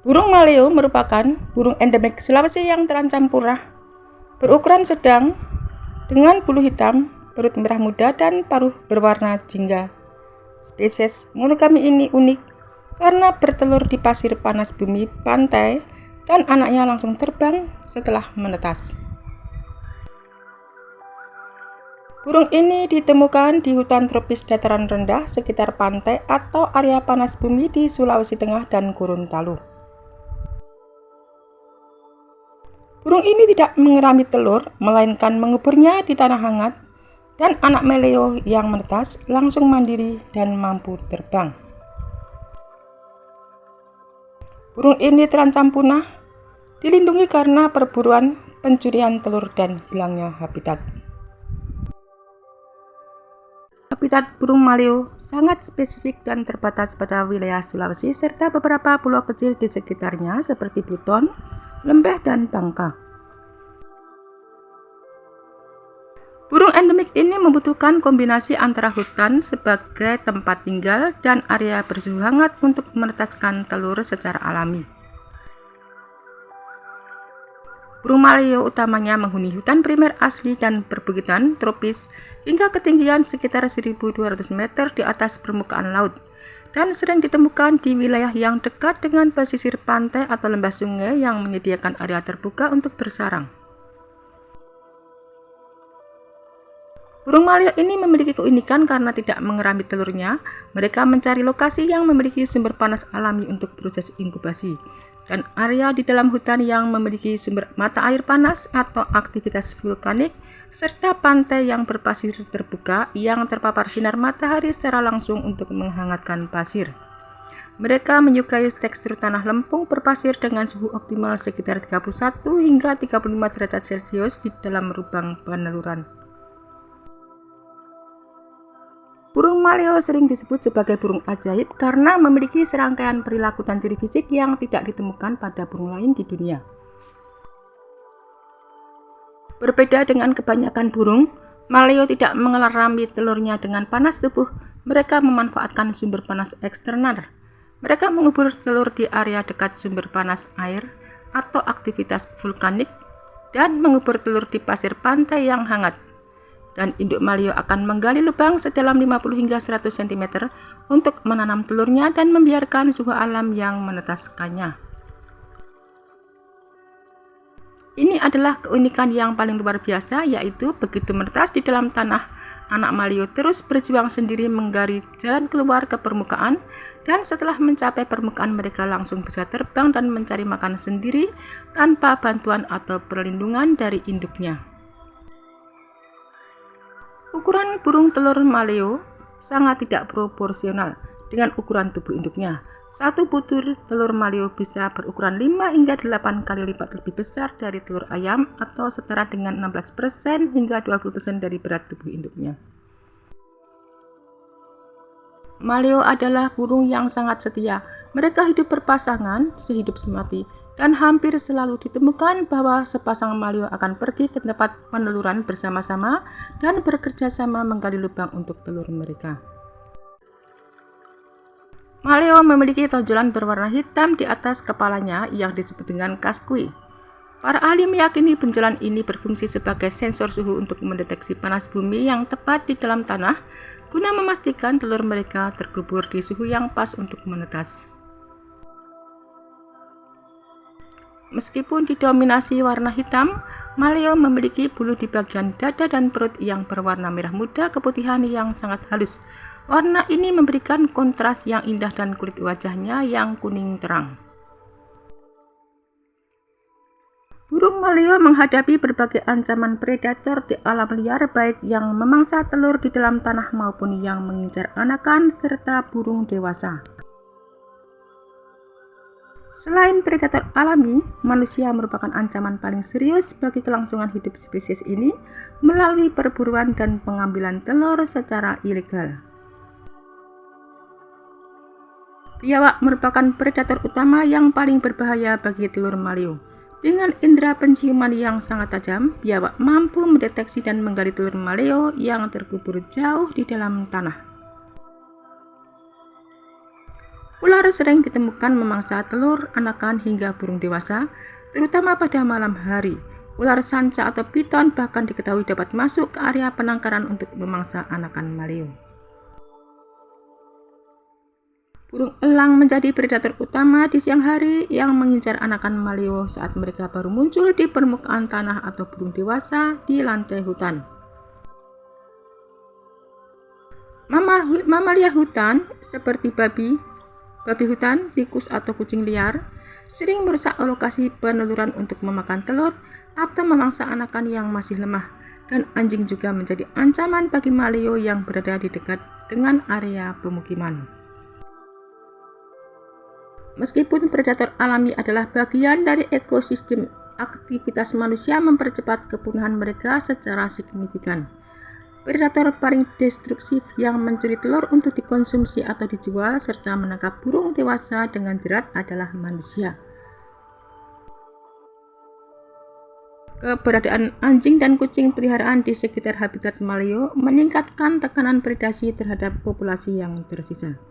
Burung maleo merupakan burung endemik Sulawesi yang terancam punah, berukuran sedang, dengan bulu hitam, perut merah muda, dan paruh berwarna jingga. Spesies monogami ini unik karena bertelur di pasir panas bumi pantai dan anaknya langsung terbang setelah menetas. Burung ini ditemukan di hutan tropis dataran rendah sekitar pantai atau area panas bumi di Sulawesi Tengah dan Gorontalo. Burung ini tidak mengerami telur, melainkan menguburnya di tanah hangat, dan anak maleo yang menetas langsung mandiri dan mampu terbang. Burung ini terancam punah, dilindungi karena perburuan, pencurian telur, dan hilangnya habitat. Habitat burung maleo sangat spesifik dan terbatas pada wilayah Sulawesi serta beberapa pulau kecil di sekitarnya seperti Buton, Lembeh, dan Bangka. Burung endemik ini membutuhkan kombinasi antara hutan sebagai tempat tinggal dan area bersuhu hangat untuk menetaskan telur secara alami. Burung maleo utamanya menghuni hutan primer asli dan perbukitan tropis hingga ketinggian sekitar 1.200 meter di atas permukaan laut, dan sering ditemukan di wilayah yang dekat dengan pesisir pantai atau lembah sungai yang menyediakan area terbuka untuk bersarang. Burung maleo ini memiliki keunikan karena tidak mengerami telurnya. Mereka mencari lokasi yang memiliki sumber panas alami untuk proses inkubasi, dan area di dalam hutan yang memiliki sumber mata air panas atau aktivitas vulkanik, serta pantai yang berpasir terbuka yang terpapar sinar matahari secara langsung untuk menghangatkan pasir. Mereka menyukai tekstur tanah lempung berpasir dengan suhu optimal sekitar 31 hingga 35 derajat Celcius di dalam lubang peneluran. Burung maleo sering disebut sebagai burung ajaib karena memiliki serangkaian perilaku dan ciri fisik yang tidak ditemukan pada burung lain di dunia. Berbeda dengan kebanyakan burung, maleo tidak mengerami telurnya dengan panas tubuh. Mereka memanfaatkan sumber panas eksternal. Mereka mengubur telur di area dekat sumber panas air atau aktivitas vulkanik dan mengubur telur di pasir pantai yang hangat. Dan induk maleo akan menggali lubang sedalam 50 hingga 100 cm untuk menanam telurnya dan membiarkan suhu alam yang menetaskannya. Ini adalah keunikan yang paling luar biasa, yaitu begitu menetas di dalam tanah, anak maleo terus berjuang sendiri menggali jalan keluar ke permukaan, dan setelah mencapai permukaan mereka langsung bisa terbang dan mencari makan sendiri tanpa bantuan atau perlindungan dari induknya. Ukuran burung telur maleo sangat tidak proporsional dengan ukuran tubuh induknya. Satu butir telur maleo bisa berukuran 5 hingga 8 kali lipat lebih besar dari telur ayam atau setara dengan 16% hingga 20% dari berat tubuh induknya. Maleo adalah burung yang sangat setia. Mereka hidup berpasangan, sehidup semati, dan hampir selalu ditemukan bahwa sepasang maleo akan pergi ke tempat peneluran bersama-sama dan bekerja sama menggali lubang untuk telur mereka. Maleo memiliki tonjolan berwarna hitam di atas kepalanya yang disebut dengan kaskui. Para ahli meyakini benjolan ini berfungsi sebagai sensor suhu untuk mendeteksi panas bumi yang tepat di dalam tanah guna memastikan telur mereka terkubur di suhu yang pas untuk menetas. Meskipun didominasi warna hitam, maleo memiliki bulu di bagian dada dan perut yang berwarna merah muda keputihan yang sangat halus. Warna ini memberikan kontras yang indah dan kulit wajahnya yang kuning terang. Burung maleo menghadapi berbagai ancaman predator di alam liar, baik yang memangsa telur di dalam tanah maupun yang mengincar anakan serta burung dewasa. Selain predator alami, manusia merupakan ancaman paling serius bagi kelangsungan hidup spesies ini melalui perburuan dan pengambilan telur secara ilegal. Biawak merupakan predator utama yang paling berbahaya bagi telur maleo. Dengan indera penciuman yang sangat tajam, biawak mampu mendeteksi dan menggali telur maleo yang terkubur jauh di dalam tanah. Ular Ular sering ditemukan memangsa telur anakan hingga burung dewasa, terutama pada malam hari. Ular sanca atau piton bahkan diketahui dapat masuk ke area penangkaran untuk memangsa anakan maleo. Burung elang menjadi predator utama di siang hari yang mengincar anakan maleo saat mereka baru muncul di permukaan tanah atau burung dewasa di lantai hutan. Mamalia hutan seperti babi hutan, tikus atau kucing liar sering merusak lokasi peneluran untuk memakan telur atau memangsa anakan yang masih lemah, dan anjing juga menjadi ancaman bagi maleo yang berada di dekat dengan area pemukiman. Meskipun predator alami adalah bagian dari ekosistem, aktivitas manusia mempercepat kepunahan mereka secara signifikan. Predator paling destruktif yang mencuri telur untuk dikonsumsi atau dijual serta menangkap burung dewasa dengan jerat adalah manusia. Keberadaan anjing dan kucing peliharaan di sekitar habitat maleo meningkatkan tekanan predasi terhadap populasi yang tersisa.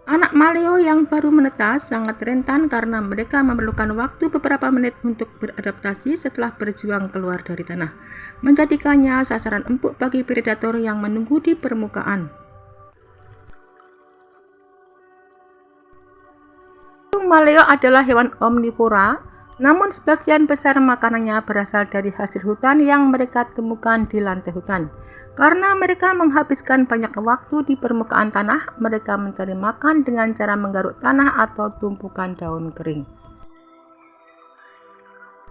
Anak maleo yang baru menetas sangat rentan karena mereka memerlukan waktu beberapa menit untuk beradaptasi setelah berjuang keluar dari tanah, menjadikannya sasaran empuk bagi predator yang menunggu di permukaan. Burung maleo adalah hewan omnivora, namun sebagian besar makanannya berasal dari hasil hutan yang mereka temukan di lantai hutan. Karena mereka menghabiskan banyak waktu di permukaan tanah, mereka mencari makan dengan cara menggaruk tanah atau tumpukan daun kering.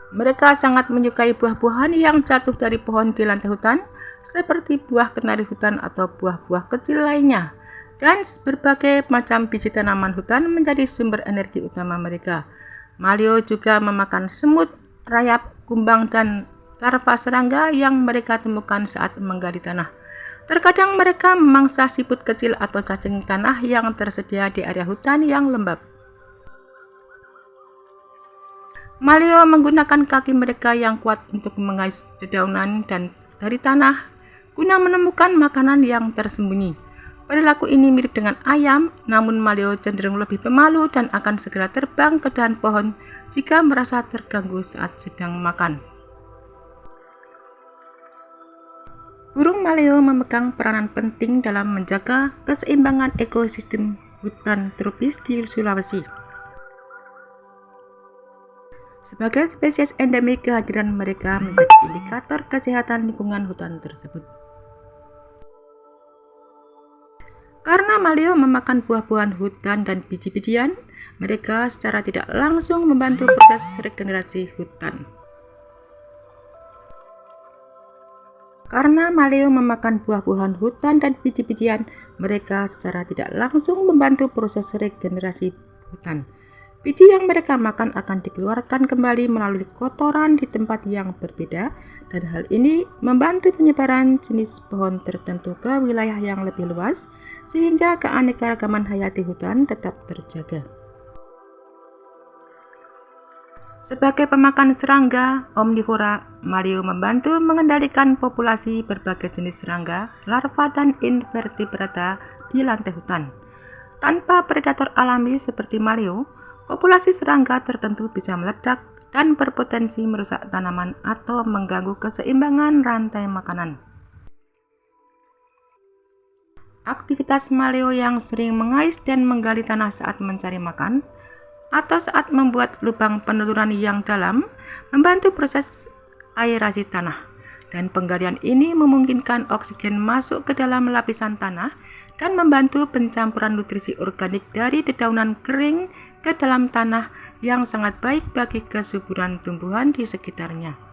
Mereka sangat menyukai buah-buahan yang jatuh dari pohon di lantai hutan, seperti buah kenari hutan atau buah-buah kecil lainnya. Dan berbagai macam biji tanaman hutan menjadi sumber energi utama mereka. Maleo juga memakan semut, rayap, kumbang, dan larva serangga yang mereka temukan saat menggali tanah. Terkadang mereka memangsa siput kecil atau cacing tanah yang tersedia di area hutan yang lembab. Maleo menggunakan kaki mereka yang kuat untuk mengais dedaunan dan dari tanah guna menemukan makanan yang tersembunyi. Perilaku ini mirip dengan ayam, namun maleo cenderung lebih pemalu dan akan segera terbang ke dahan pohon jika merasa terganggu saat sedang makan. Burung maleo memegang peranan penting dalam menjaga keseimbangan ekosistem hutan tropis di Sulawesi. Sebagai spesies endemik, kehadiran mereka menjadi indikator kesehatan lingkungan hutan tersebut. Karena maleo memakan buah-buahan hutan dan biji-bijian, mereka secara tidak langsung membantu proses regenerasi hutan. Karena maleo memakan buah-buahan hutan dan biji-bijian, mereka secara tidak langsung membantu proses regenerasi hutan. Biji yang mereka makan akan dikeluarkan kembali melalui kotoran di tempat yang berbeda, dan hal ini membantu penyebaran jenis pohon tertentu ke wilayah yang lebih luas, sehingga keanekaragaman hayati hutan tetap terjaga. Sebagai pemakan serangga omnivora, maleo membantu mengendalikan populasi berbagai jenis serangga, larva, dan invertebrata di lantai hutan. Tanpa predator alami seperti maleo, populasi serangga tertentu bisa meledak dan berpotensi merusak tanaman atau mengganggu keseimbangan rantai makanan. Aktivitas maleo yang sering mengais dan menggali tanah saat mencari makan atau saat membuat lubang peneluran yang dalam membantu proses aerasi tanah, dan penggalian ini memungkinkan oksigen masuk ke dalam lapisan tanah dan membantu pencampuran nutrisi organik dari dedaunan kering ke dalam tanah yang sangat baik bagi kesuburan tumbuhan di sekitarnya.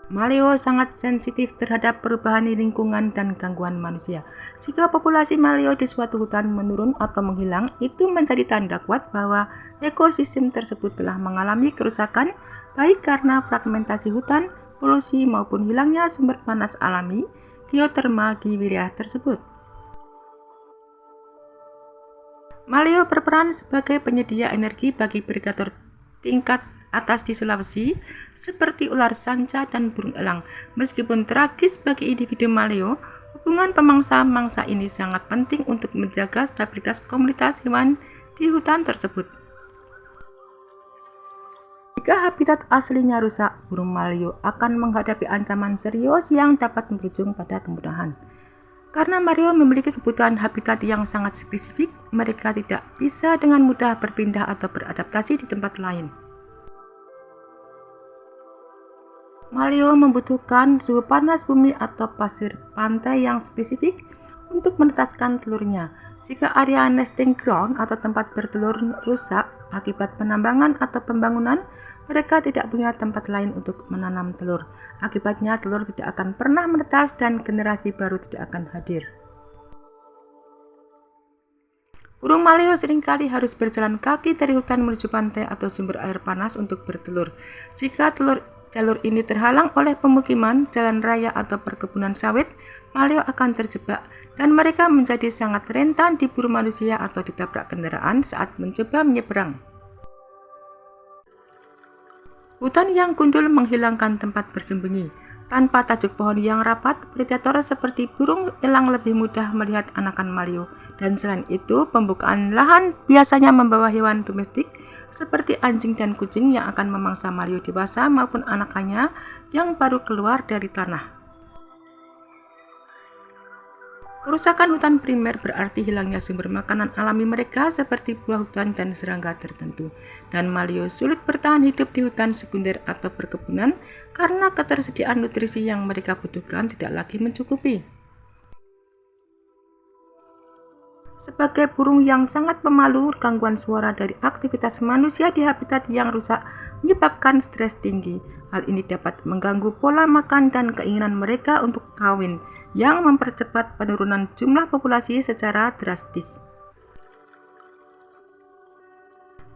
Maleo sangat sensitif terhadap perubahan di lingkungan dan gangguan manusia. Jika populasi maleo di suatu hutan menurun atau menghilang, itu menjadi tanda kuat bahwa ekosistem tersebut telah mengalami kerusakan, baik karena fragmentasi hutan, polusi, maupun hilangnya sumber panas alami geotermal di wilayah tersebut. Maleo berperan sebagai penyedia energi bagi predator tingkat atas di Sulawesi seperti ular sanca dan burung elang. Meskipun tragis bagi individu maleo, Hubungan pemangsa-mangsa ini sangat penting untuk menjaga stabilitas komunitas hewan di hutan tersebut. Jika habitat aslinya rusak, burung maleo akan menghadapi ancaman serius yang dapat berujung pada kemudahan. Karena maleo memiliki kebutuhan habitat yang sangat spesifik, mereka tidak bisa dengan mudah berpindah atau beradaptasi di tempat lain. Maleo membutuhkan suhu panas bumi atau pasir pantai yang spesifik untuk menetaskan telurnya. Jika area nesting ground atau tempat bertelur rusak akibat penambangan atau pembangunan, mereka tidak punya tempat lain untuk menanam telur. Akibatnya telur tidak akan pernah menetas dan generasi baru tidak akan hadir. Burung maleo seringkali harus berjalan kaki dari hutan menuju pantai atau sumber air panas untuk bertelur. Jika jalur ini terhalang oleh pemukiman, jalan raya atau perkebunan sawit, maleo akan terjebak dan mereka menjadi sangat rentan diburu manusia atau ditabrak kendaraan saat mencoba menyeberang. Hutan yang gundul menghilangkan tempat bersembunyi. Tanpa tajuk pohon yang rapat, predator seperti burung elang lebih mudah melihat anakan maleo. Dan selain itu, pembukaan lahan biasanya membawa hewan domestik seperti anjing dan kucing yang akan memangsa maleo dewasa maupun anakannya yang baru keluar dari tanah. Kerusakan hutan primer berarti hilangnya sumber makanan alami mereka seperti buah hutan dan serangga tertentu. Dan maleo sulit bertahan hidup di hutan sekunder atau perkebunan karena ketersediaan nutrisi yang mereka butuhkan tidak lagi mencukupi. Sebagai burung yang sangat pemalu, gangguan suara dari aktivitas manusia di habitat yang rusak menyebabkan stres tinggi. Hal ini dapat mengganggu pola makan dan keinginan mereka untuk kawin, yang mempercepat penurunan jumlah populasi secara drastis.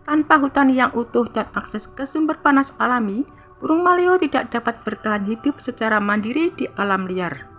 Tanpa hutan yang utuh dan akses ke sumber panas alami, burung maleo tidak dapat bertahan hidup secara mandiri di alam liar.